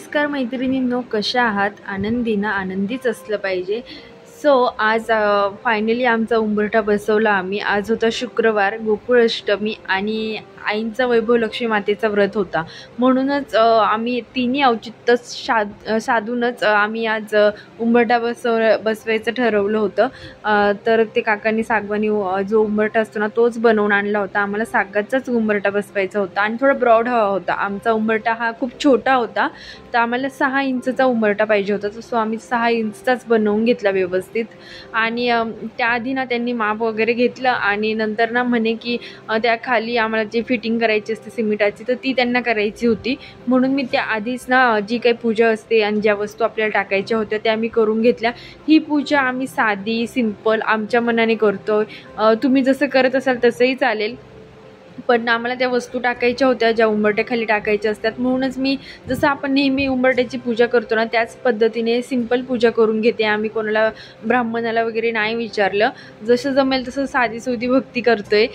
नमस्कार मैत्रिणींनो, कशा आहात? आनंदी ना? आनंदीच असलं पाहिजे. सो आज फायनली आमचा उंबरठा बसवला आम्ही. आज होता शुक्रवार, गोकुळ अष्टमी आणि आईंचा वैभव लक्ष्मी मातेचा व्रत होता. म्हणूनच आम्ही तिन्ही औचित्य साधूनच आम्ही आज उंबरठा बसवायचं ठरवलं होतं. तर ते काकांनी सागवानी जो उंबरठा असतो ना तोच बनवून आणला होता. आम्हाला सागाचाच उंबरठा बसवायचा होता आणि थोडा ब्रॉड हवा होता. आमचा उंबरठा हा खूप छोटा होता, तर आम्हाला 6 इंचचा उंबरठा पाहिजे होता. सो आम्ही 6 इंचचाच बनवून घेतला व्यवस्थित. आणि त्याआधी ना त्यांनी माप वगैरे घेतलं आणि नंतर ना म्हणे की त्या खाली आम्हाला जी फिटिंग करायची असते सिमेंटाची तर ती त्यांना करायची होती. म्हणून मी त्या आधीच ना जी काही पूजा असते आणि ज्या वस्तू आपल्याला टाकायच्या होत्या त्या मी करून घेतल्या. ही पूजा आम्ही साधी सिंपल आमच्या मनाने करतो. तुम्ही जसं करत असाल तसंही चालेल, पण आम्हाला त्या वस्तू टाकायच्या होत्या ज्या उंबरठ्याखाली टाकायच्या असतात. म्हणूनच मी जसं आपण नेहमी उंबरठ्याची पूजा करतो ना त्याच पद्धतीने सिंपल पूजा करून घेते. आम्ही कोणाला ब्राह्मणाला वगैरे नाही विचारलं, जसं जमेल तसं साधी सोधी भक्ती करतोय.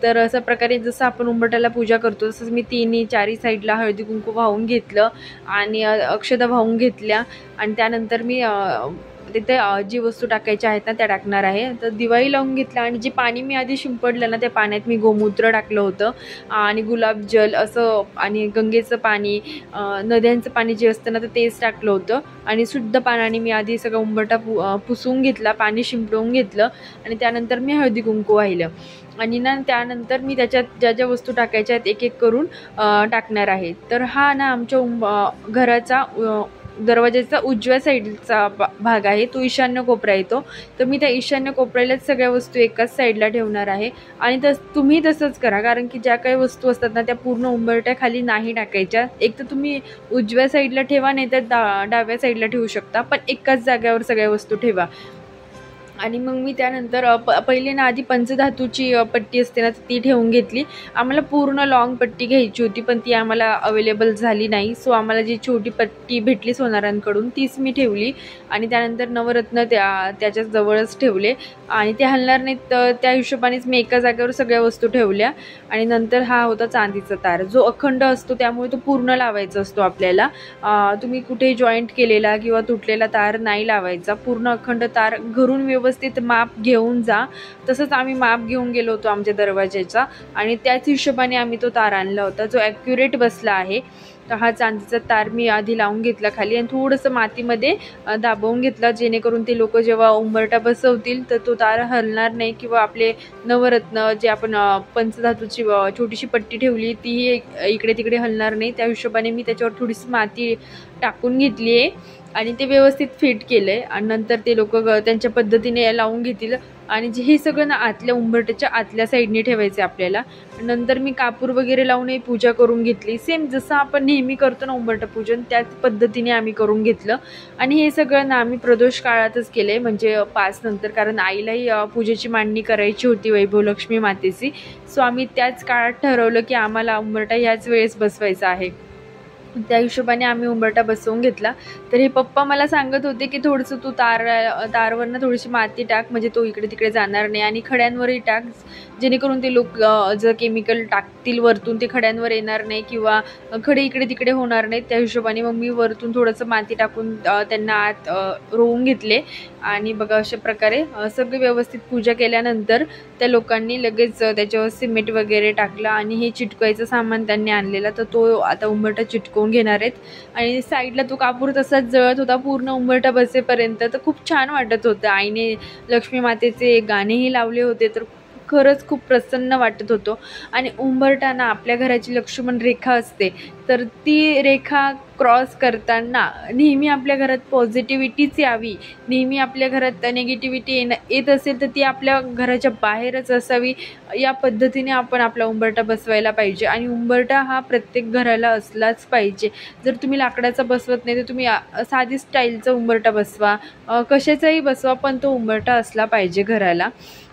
तर अशा प्रकारे जसं आपण उंबरठ्याला पूजा करतो तसंच मी तिन्ही चारी साईडला हळदी कुंकू वाहून घेतलं आणि अक्षता वाहून घेतल्या. आणि त्यानंतर मी तिथे जी वस्तू टाकायच्या आहेत ना त्या टाकणार आहे. तर दिवाळी लावून घेतला आणि जे पाणी मी आधी शिंपडलं ना त्या पाण्यात मी गोमूत्र टाकलं होतं आणि गुलाबजल असं आणि गंगेचं पाणी, नद्यांचं पाणी जे असतं ना तर तेच टाकलं होतं. आणि शुद्ध पाण्याने मी आधी सगळं उंबरठा पुसून घेतला, पाणी शिंपडवून घेतलं आणि त्यानंतर मी हळदी कुंकू वाहिलं. आणि ना त्यानंतर मी त्याच्यात ज्या ज्या वस्तू टाकायच्या आहेत एक एक करून टाकणार आहे. तर हा ना आमच्या घराचा दरवाजाचा उजव्या साईडचा भाग आहे, तो ईशान्य कोपरा येतो. तर मी त्या ईशान्य कोपऱ्यालाच सगळ्या वस्तू एकाच साईडला ठेवणार आहे. आणि तुम्ही तसंच करा, कारण की ज्या काही वस्तू असतात ना त्या पूर्ण उंबरठ्याखाली नाही टाकायच्या. एक तर तुम्ही उजव्या साईडला ठेवा, नाही तर डाव्या साईडला ठेवू शकता, पण एकाच जागेवर सगळ्या वस्तू ठेवा. आणि मग मी त्यानंतर पहिले ना आधी पंचधातूची पट्टी असते ना ती ठेवून घेतली. आम्हाला पूर्ण लॉंग पट्टी घ्यायची होती पण ती आम्हाला अवेलेबल झाली नाही. सो आम्हाला जी छोटी पट्टी भेटली सोनारांकडून तीच मी ठेवली. आणि त्यानंतर नवरत्न त्याच्या जवळच ठेवले आणि ते हलणार नाहीत, तर त्या हिशोबानेच मी एका जागेवर सगळ्या वस्तू ठेवल्या. आणि नंतर हा होता चांदीचा तार, जो अखंड असतो त्यामुळे तो पूर्ण लावायचा असतो आपल्याला. तुम्ही कुठे जॉईंट केलेला किंवा तुटलेला तार नाही लावायचा, पूर्ण अखंड तार घरून व्यवस्थित माप घेऊन जा. तसंच आम्ही माप घेऊन गेलो होतो आमच्या दरवाजाचा आणि त्याच हिशोबाने आम्ही तो तार आणला होता जो ॲक्युरेट बसला आहे. तर हा चांदीचा तार मी आधी लावून घेतला खाली आणि थोडंसं मातीमध्ये दाबवून घेतला, जेणेकरून ते लोक जेव्हा उंबरठा बसवतील तर तो तार हलणार नाही किंवा आपले नवरत्न जे आपण पंचधातूची छोटीशी पट्टी ठेवली तीही इकडे तिकडे हलणार नाही. त्या हिशोबाने मी त्याच्यावर थोडीशी माती टाकून घेतली आहे आणि ते व्यवस्थित फिट केलं आहे. आणि नंतर ते लोक त्यांच्या पद्धतीने लावून घेतील. आणि हे सगळं ना आतल्या उंबरठ्याच्या आतल्या साईडने ठेवायचं आपल्याला. नंतर मी कापूर वगैरे लावून पूजा करून घेतली, सेम जसं आपण नेहमी करतो ना उंबरठा पूजन त्याच पद्धतीने आम्ही करून घेतलं. आणि हे सगळं ना आम्ही प्रदोष काळातच केलं आहे, म्हणजे 5 नंतर, कारण आईलाही पूजेची मांडणी करायची होती वैभव लक्ष्मी मातेची. सो आम्ही त्याच काळात ठरवलं की आम्हाला उंबरठा ह्याच वेळेस बसवायचा आहे. त्या हिशोबाने आम्ही उंबरठा बसवून घेतला. तर हे पप्पा मला सांगत होते की थोडंसं तू तारवरनं थोडीशी माती टाक, म्हणजे तो इकडे तिकडे जाणार नाही, आणि खड्यांवरही टाक, जेणेकरून ते लोक जर केमिकल टाकतील वरतून ते खड्यांवर येणार नाही किंवा खडे इकडे तिकडे होणार नाहीत. त्या हिशोबाने मग मी वरतून थोडंसं माती टाकून त्यांना आत रोवून घेतले. आणि बघा अशा प्रकारे सगळी व्यवस्थित पूजा केल्यानंतर त्या लोकांनी लगेच त्याच्यावर सिमेंट वगैरे टाकलं आणि हे चिटकवायचं सामान त्यांनी आणलेला, तर तो आता उंबरठा चिटकवून घेणार आहेत. आणि साईडला तो कापूर तसाच जळत होता पूर्ण उंबरठा बसेपर्यंत. तर खूप छान वाटत होतं. आईने लक्ष्मी मातेचे गाणेही लावले होते, तर खरंच खूप प्रसन्न वाटत होतं. आणि उंबरठा आपल्या घराची लक्ष्मण रेखा असते, तर ती रेखा क्रॉस करताना नेहमी आपल्या घरात पॉझिटिव्हिटीच यावी, नेहमी आपल्या घरात नेगेटिव्हिटी येत असेल तर ती आपल्या घराच्या बाहेरच असावी, या पद्धतीने आपण आपला उंबरठा बसवायला पाहिजे. आणि उंबरठा हा प्रत्येक घराला असलाच पाहिजे. जर तुम्ही लाकडाचा बसवत नाही तर तुम्ही साधी स्टाईलचा उंबरठा बसवा, कशाचाही बसवा, पण तो उंबरठा असला पाहिजे घराला.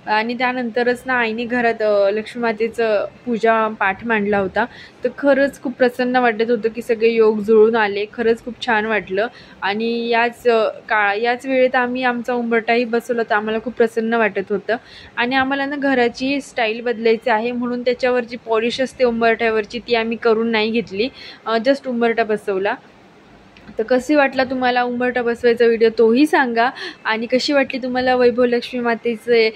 आणि त्यानंतरच ना आईने घरात लक्ष्मी मातेचं पूजा पाठ मांडला होता. तर खरंच खूप प्रसन्न वाटत होतं की सगळे योग जुळून आले. खरंच खूप छान वाटलं. आणि याच वेळेत आम्ही आमचा उंबरठाही बसवला, तर आम्हाला खूप प्रसन्न वाटत होतं. आणि आम्हाला ना घराची स्टाईल बदलायची आहे, म्हणून त्याच्यावरची पॉलिश असते उंबरठ्यावरची ती आम्ही करून नाही घेतली, जस्ट उंबरठा बसवला. तर कशी वाटला तुम्हाला उंबरठा बसवायचा व्हिडिओ तोही सांगा, आणि कशी वाटली तुम्हाला वैभवलक्ष्मी मातेचे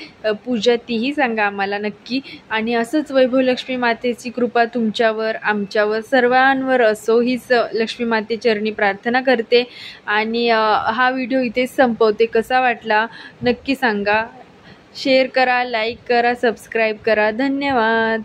पूजा तीही सांगा आम्हाला नक्की. आणि असंच वैभवलक्ष्मी मातेची कृपा तुमच्यावर, आमच्यावर, सर्वांवर असो हीच लक्ष्मी माते चरणी प्रार्थना करते. आणि हा व्हिडिओ इथेच संपवते. कसा वाटला नक्की सांगा. शेअर करा, लाईक करा, सबस्क्राईब करा. धन्यवाद.